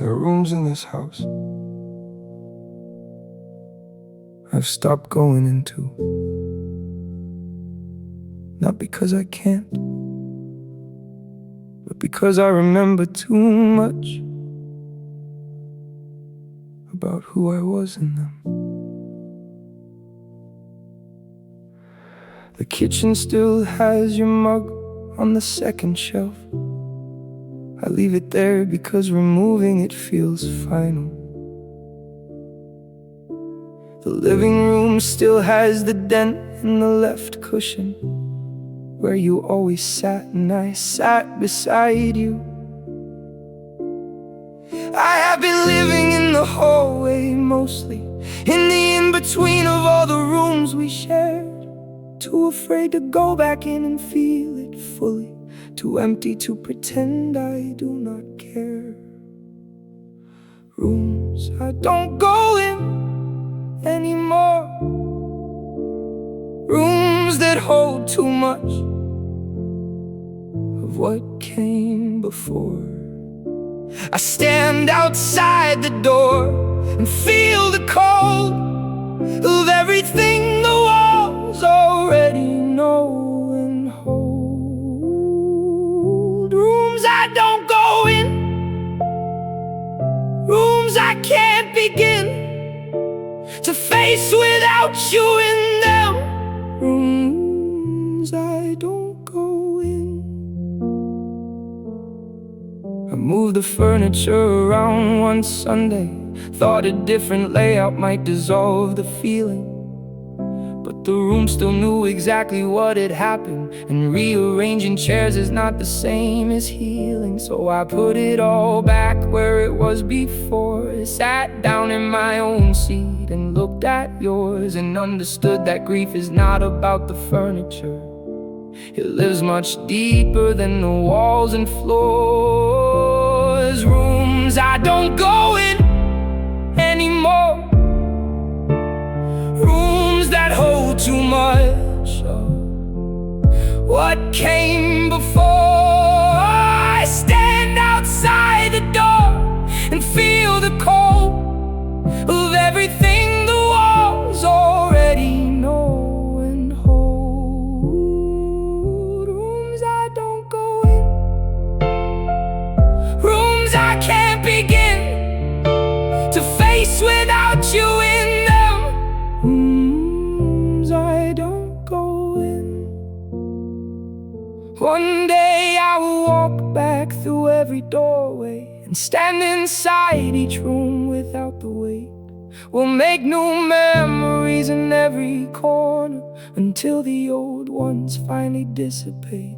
There are rooms in this house I've stopped going into. Not because I can't, but because I remember too much about who I was in them. The kitchen still has your mug on the second shelf. I leave it there because removing it feels final. The living room still has the dent in the left cushion where you always sat, and I sat beside you. I have been living in the hallway mostly, in the in-between of all the rooms we shared. Too afraid to go back in and feel it fully, too empty to pretend I do not care. Rooms I don't go in anymore, rooms that hold too much of what came before. I stand outside the door and feel the cold of everything the walls already know and hold. Rooms I don't go in, rooms I can't begin to face without you in them. Rooms I don't go in. I moved the furniture around one Sunday, thought a different layout might dissolve the feeling. But the room still knew exactly what had happened, and rearranging chairs is not the same as healing. So I put it all back where it was before, sat down in my own seat and looked at yours, and understood that grief is not about the furniture. It lives much deeper than the walls and floors. Rooms I don't go in anymore, rooms that hold too much of what came before. I stand outside the door and feel the cold of everything the walls already know and hold. Rooms I don't go in, rooms I can't begin to face without you in them. Rooms I don't go in. One day I will walk back through every doorway and stand inside each room without the weight. We'll make new memories in every corner until the old ones finally dissipate.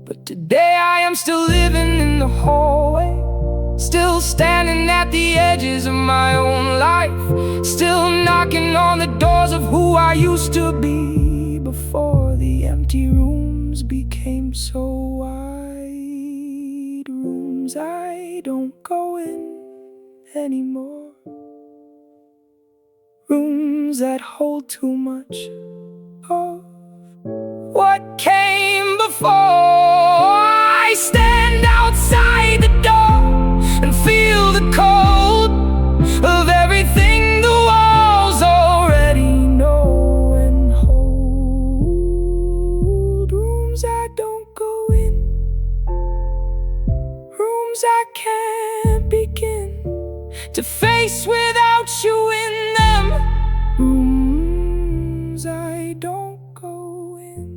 But today I am still living in the hallway, still standing at the edges of my own life, still knocking on the doors of who I used to be before the empty rooms became so wide. Rooms I don't go in anymore, rooms that hold too much of what came before. I stand outside the door and feel the cold of everything the walls already know and hold. Rooms I don't go in, rooms I can't begin to face without you in them. Rooms I don't go in.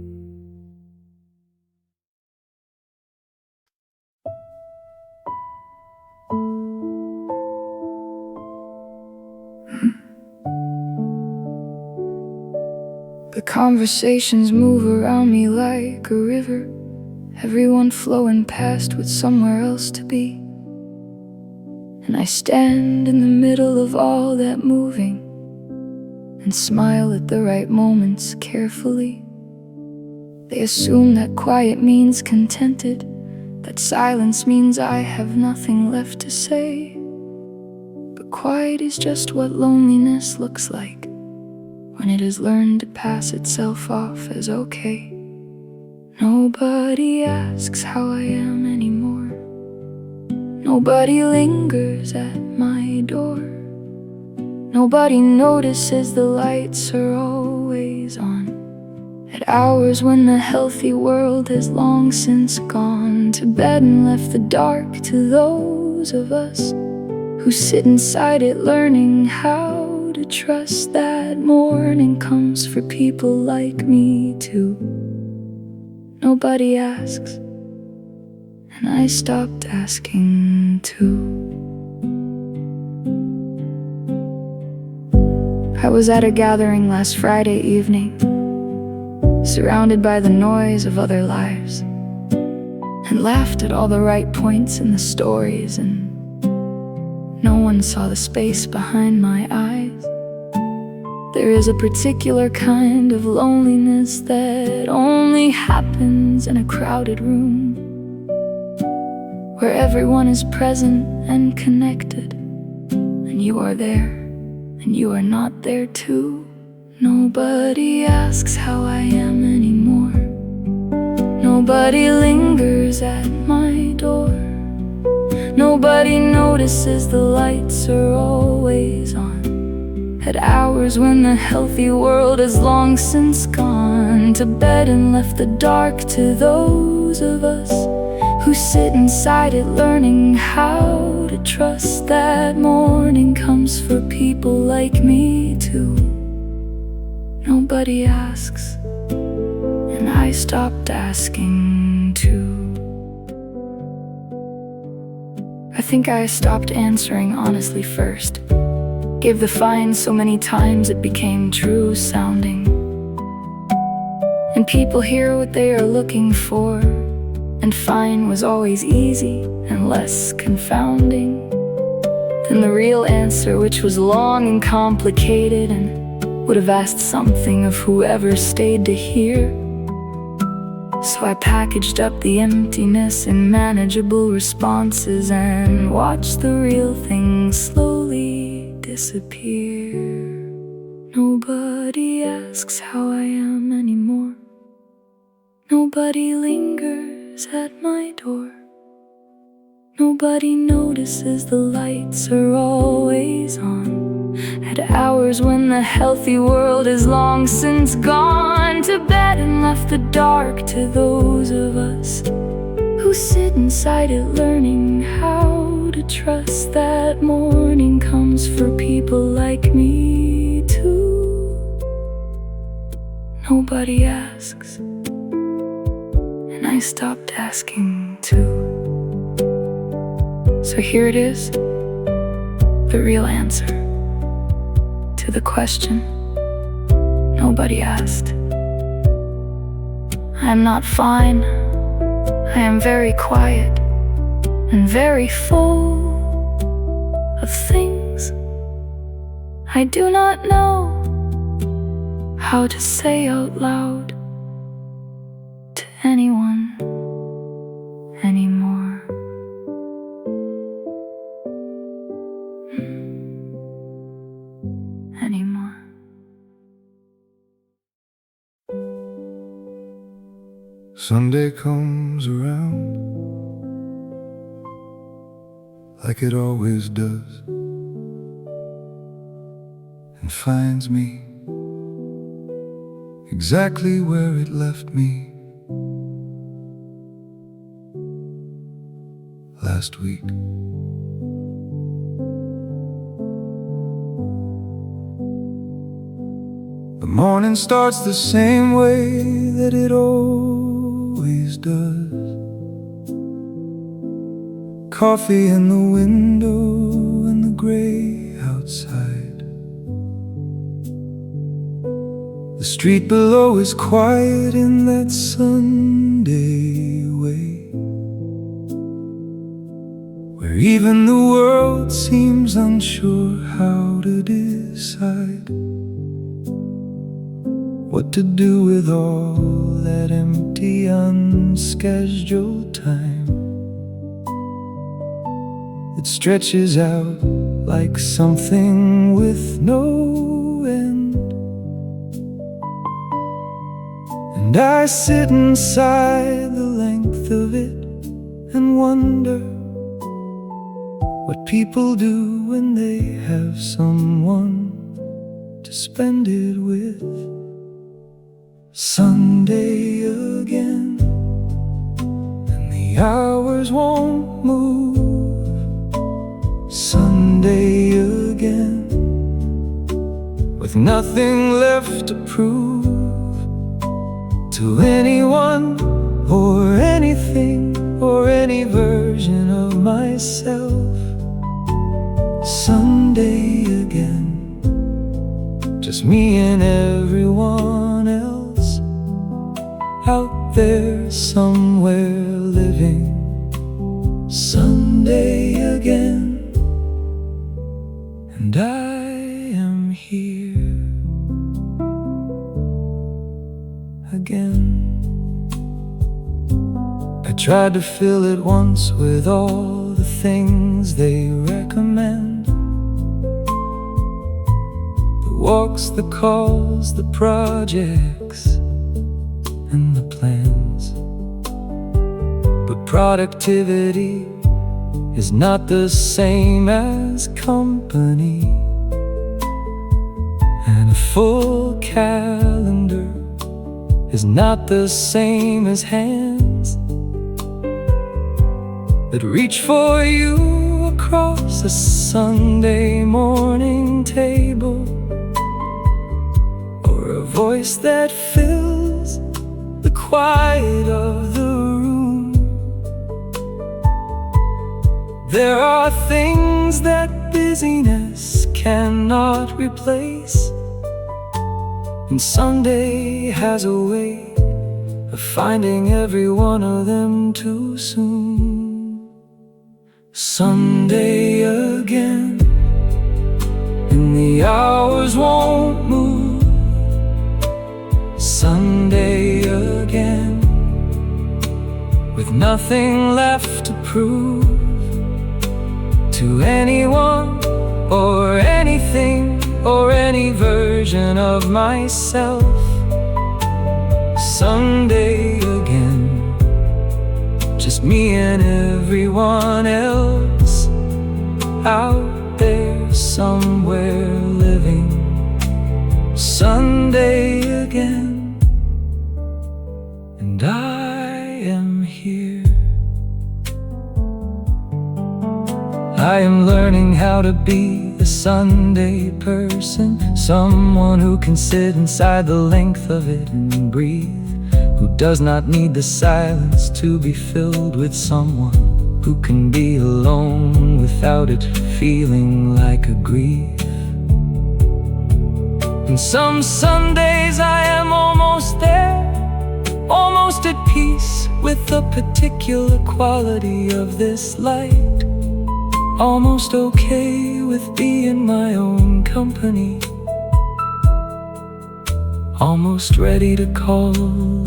The conversations move around me like a river, everyone flowing past with somewhere else to be. And I stand in the middle of all that moving and smile at the right moments carefully. They assume that quiet means contented, that silence means I have nothing left to say. But quiet is just what loneliness looks like when it has learned to pass itself off as okay. Nobody asks how I am anymore. Nobody lingers at my door. Nobody notices the lights are always on, at hours when the healthy world has long since gone to bed and left the dark to those of us who sit inside it learning how to trust that morning comes for people like me too. Nobody asks, and I stopped asking too. I was at a gathering last Friday evening, surrounded by the noise of other lives, and laughed at all the right points in the stories, and no one saw the space behind my eyes. There is a particular kind of loneliness that only happens in a crowded room, where everyone is present and connected, and you are there, and you are not there too. Nobody asks how I am anymore. Nobody lingers at my door. Nobody notices the lights are always on, at hours when the healthy world has long since gone to bed and left the dark to those of us who sit inside it learning how to trust that morning comes for people like me too. Nobody asks, and I stopped asking too. I think I stopped answering honestly first, gave the fine so many times it became true sounding, and people hear what they are looking for, and fine was always easy and less confounding than the real answer, which was long and complicated and would have asked something of whoever stayed to hear. So I packaged up the emptiness in manageable responses and watched the real thing slowly disappear. Nobody asks how I am anymore. Nobody lingers at my door. Nobody notices the lights are always on, at hours when the healthy world has long since gone to bed and left the dark to those of us who sit inside it learning how to trust that morning comes for people like me too. Nobody asks, and I stopped asking too. So here it is, the real answer to the question nobody asked. I am not fine. I am very quiet and very full of things I do not know how to say out loud to anyone anymore. Sunday comes around like it always does, and finds me exactly where it left me last week. The morning starts the same way that it always does. Coffee in the window and the gray outside. The street below is quiet in that Sunday way, where even the world seems unsure how to decide what to do with all that empty, unscheduled time. It stretches out like something with no end, and I sit inside the length of it and wonder what people do when they have someone to spend it with. Sunday again, and the hours won't move. Sunday again, with nothing left to prove to anyone or anything or any version of myself. Sunday again, just me and everyone else out there somewhere living. Sunday again, and I am here again. I tried to fill it once with all the things they recommend: the walks, the calls, the projects, and the plans. But productivity is not the same as company, and a full calendar is not the same as hands that reach for you across a Sunday morning table, or a voice that fills the quiet of the room. There are things that busyness cannot replace, and Sunday has a way of finding every one of them too soon. Sunday again, and the hours won't move. Sunday again, with nothing left to prove to anyone or anything or any version of myself. Sunday again, just me and everyone else out there somewhere living. Sunday again, and I am here. I am learning how to be a Sunday person, someone who can sit inside the length of it and breathe, who does not need the silence to be filled with someone, who can be alone without it feeling like a grief. And some Sundays I am almost there, almost at peace with the particular quality of this light, almost okay with being my own company, almost ready to call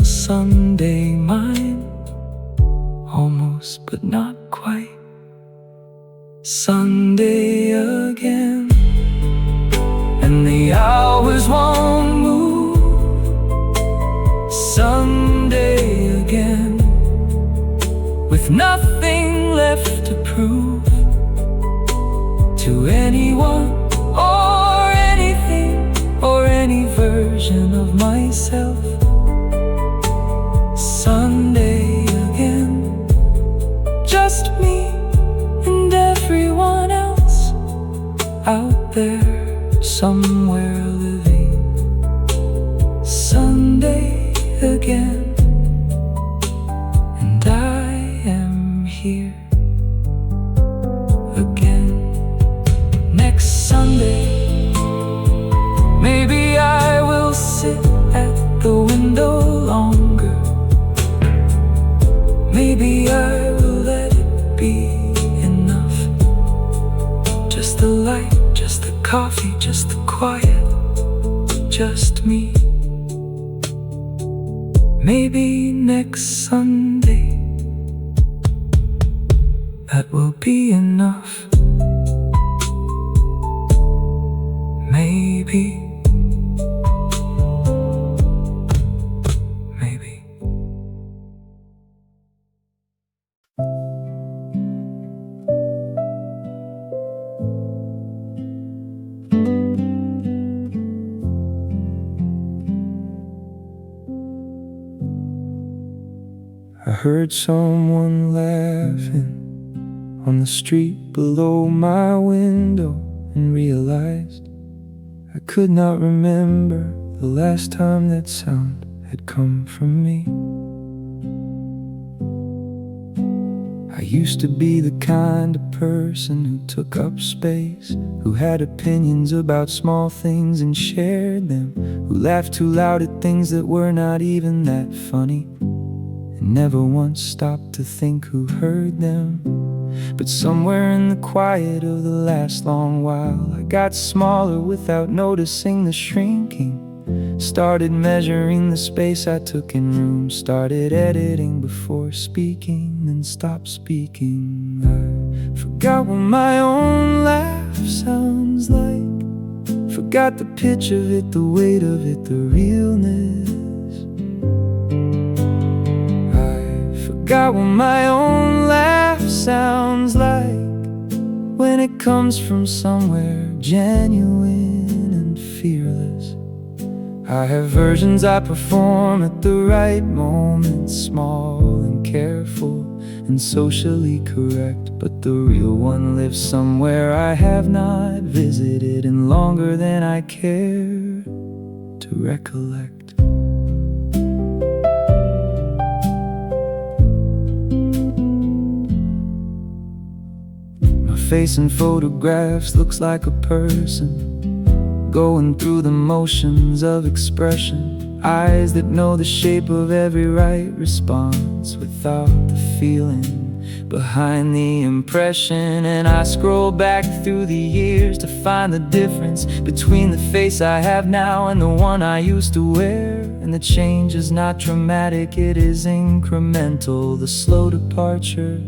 Sunday mine, almost but not quite. Sunday again, and the hours won't move. Sunday again, with nothing left to prove to anyone or anything or any version of myself. Sunday again, just me and everyone else out there somewhere living. Sunday again, and I am here again. Next Sunday, maybe I will sit at the window longer. Maybe I will let it be enough. Just the light, just the coffee, just the quiet, just me. Maybe next Sunday, that will be enough. Maybe. I heard someone laughing on the street below my window and realized I could not remember the last time that sound had come from me. I used to be the kind of person who took up space, who had opinions about small things and shared them, who laughed too loud at things that were not even that funny, and never once stopped to think who heard them. But somewhere in the quiet of the last long while, I got smaller without noticing the shrinking. Started measuring the space I took in rooms, started editing before speaking, then stopped speaking. I forgot what my own laugh sounds like, forgot the pitch of it, the weight of it, the realness. I forgot what my own laugh sounds like when it comes from somewhere genuine and fearless. I have versions I perform at the right moment, small and careful and socially correct, but the real one lives somewhere I have not visited in longer than I care to recollect. My face in photographs looks like a person going through the motions of expression, eyes that know the shape of every right response without the feeling behind the impression. And I scroll back through the years to find the difference between the face I have now and the one I used to wear. And the change is not dramatic, it is incremental, the slow departure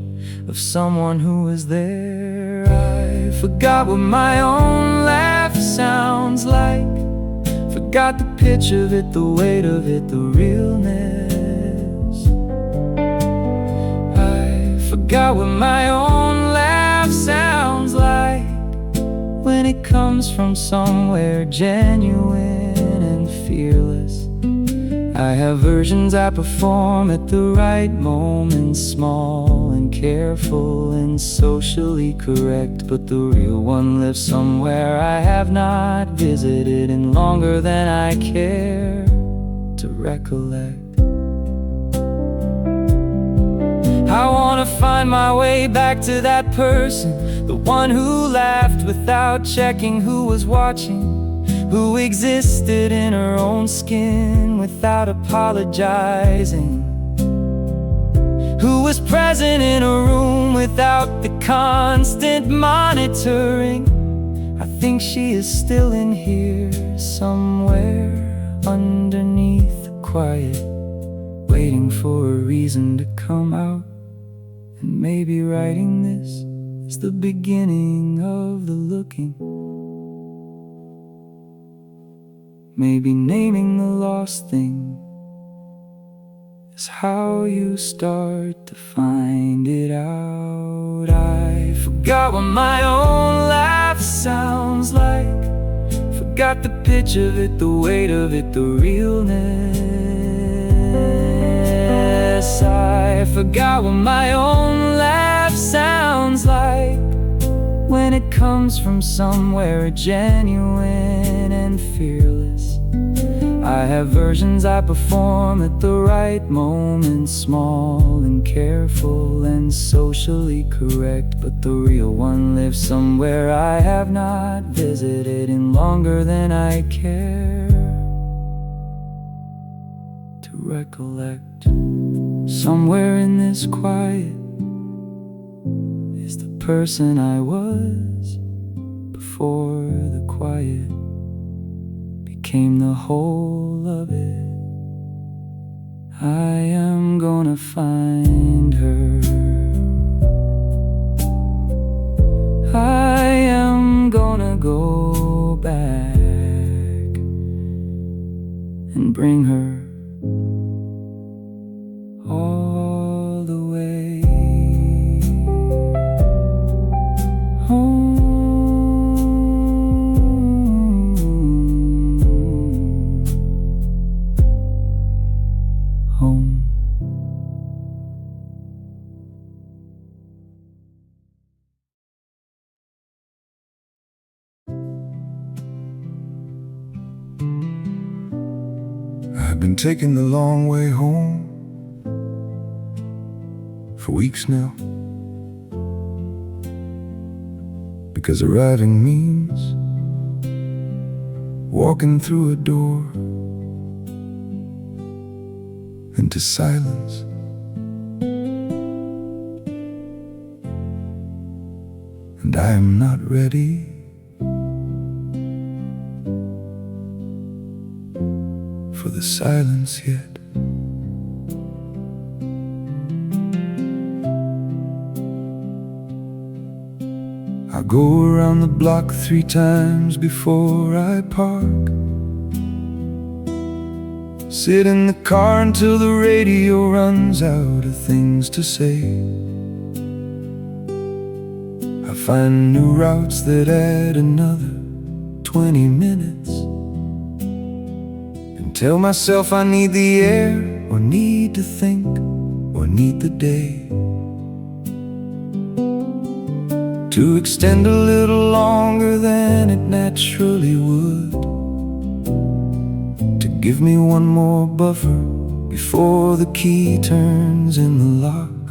of someone who was there. I forgot what my own laugh sounds like, forgot the pitch of it, the weight of it, the realness. I forgot what my own laugh sounds like when it comes from somewhere genuine and fearless. I have versions I perform at the right moment, small and careful and socially correct, but the real one lives somewhere I have not visited in longer than I care to recollect. I wanna find my way back to that person, the one who laughed without checking who was watching, who existed in her own skin without apologizing, who was present in a room without the constant monitoring. I think she is still in here somewhere underneath the quiet, waiting for a reason to come out. And maybe writing this is the beginning of the looking. Maybe naming the lost thing is how you start to find it out. I forgot what my own laugh sounds like, forgot the pitch of it, the weight of it, the realness. I forgot what my own laugh sounds like when it comes from somewhere genuine and fearless. I have versions I perform at the right moment, small and careful and socially correct, but the real one lives somewhere I have not visited in longer than I care to recollect. Somewhere in this quiet is the person I was before the quiet became the whole of it. I am gonna find her, I am gonna go back and bring her all the way home. Home. I've been taking the long way home for weeks now, because arriving means walking through a door into silence. And I am not ready for the silence yet. I go around the block 3 times before I park. Sit in the car until the radio runs out of things to say. I find new routes that add another 20 minutes, and tell myself I need the air, or need to think, or need the day to extend a little longer than it naturally would, to give me one more buffer before the key turns in the lock,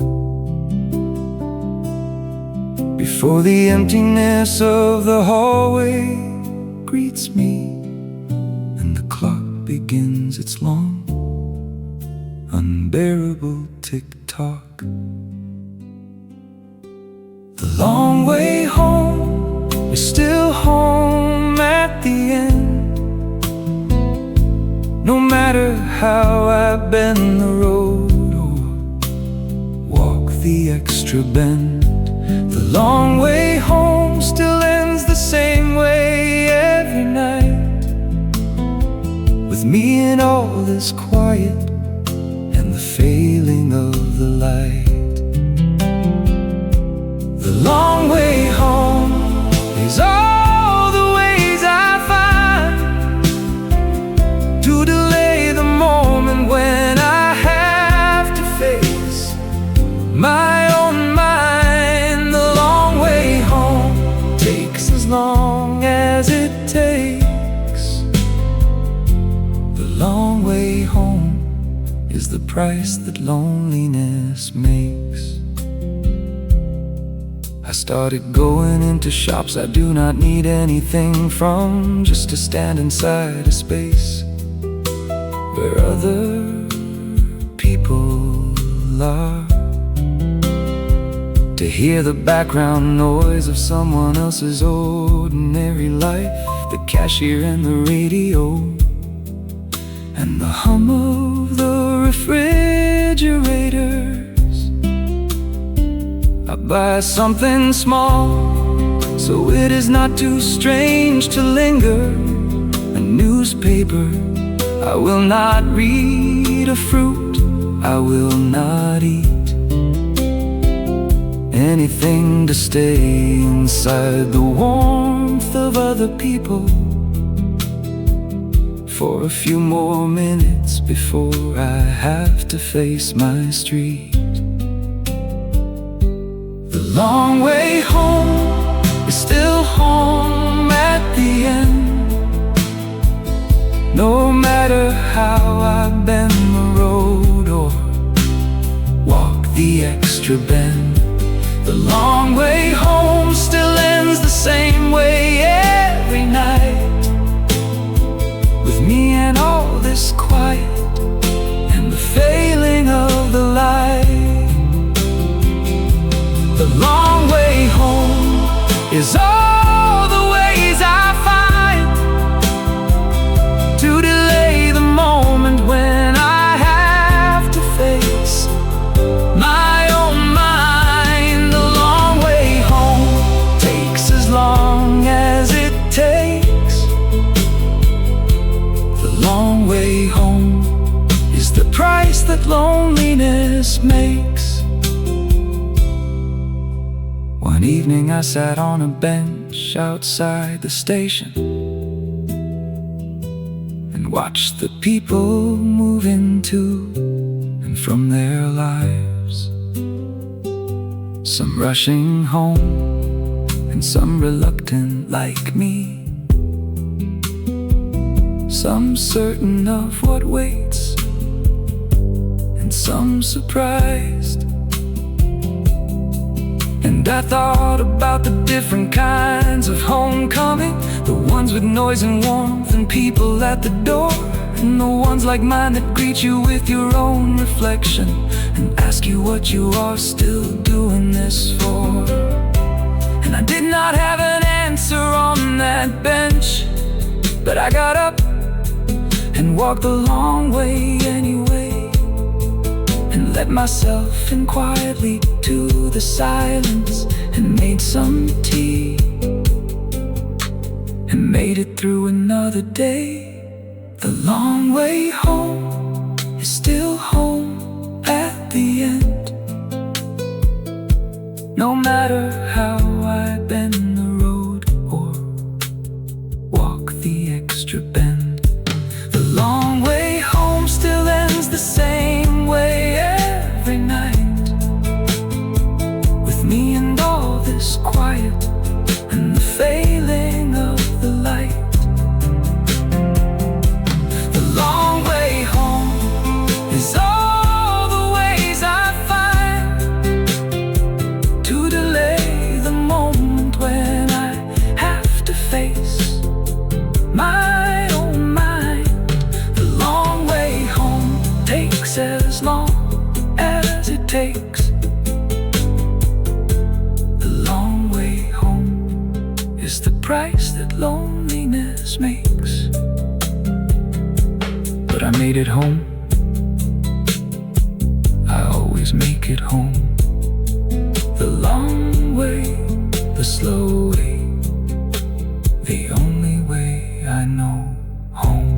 before the emptiness of the hallway greets me and the clock begins its long, unbearable tick-tock. The long way home is still home at the end, no matter how I bend the road or walk the extra bend. The long way home still ends the same way every night, with me in all this quiet and the failing of the light. The long way home is all the ways I find to delay the moment when I have to face my own mind. The long way home takes as long as it takes. The long way home is the price that loneliness makes. I started going into shops I do not need anything from, just to stand inside a space where other people are, to hear the background noise of someone else's ordinary life, the cashier and the radio, and the hum of the refrigerator. I buy something small, so it is not too strange to linger. A newspaper I will not read, a fruit I will not eat, anything to stay inside the warmth of other people for a few more minutes before I have to face my street. The long way home is still home at the end, no matter how I bend the road or walk the extra bend. The long way home still ends the same way every night, with me and all this quiet and the failing of the light. The long way home is all the ways I find to delay the moment when I have to face my own mind. The long way home takes as long as it takes. The long way home is the price that loneliness makes. One evening I sat on a bench outside the station and watched the people move into and from their lives, some rushing home and some reluctant like me. some certain of what waits, and some surprised. And I thought about the different kinds of homecoming, the ones with noise and warmth and people at the door, and the ones like mine that greet you with your own reflection and ask you what you are still doing this for. And I did not have an answer on that bench, but I got up and walked the long way anyway, and let myself in quietly to the silence, and made some tea, and made it through another day. The long way home is still home at the end, no matter how I bend the road or walk the extra bend. The long way home still ends the same way every night, with me and all this quiet and the failing of the light. The long way home is all the ways I find to delay the moment when I have to face my own mind. The long way home takes as long as it takes. The long way home is the price that loneliness makes. But I made it home. I always make it home. The long way, the slow way, the only way I know home.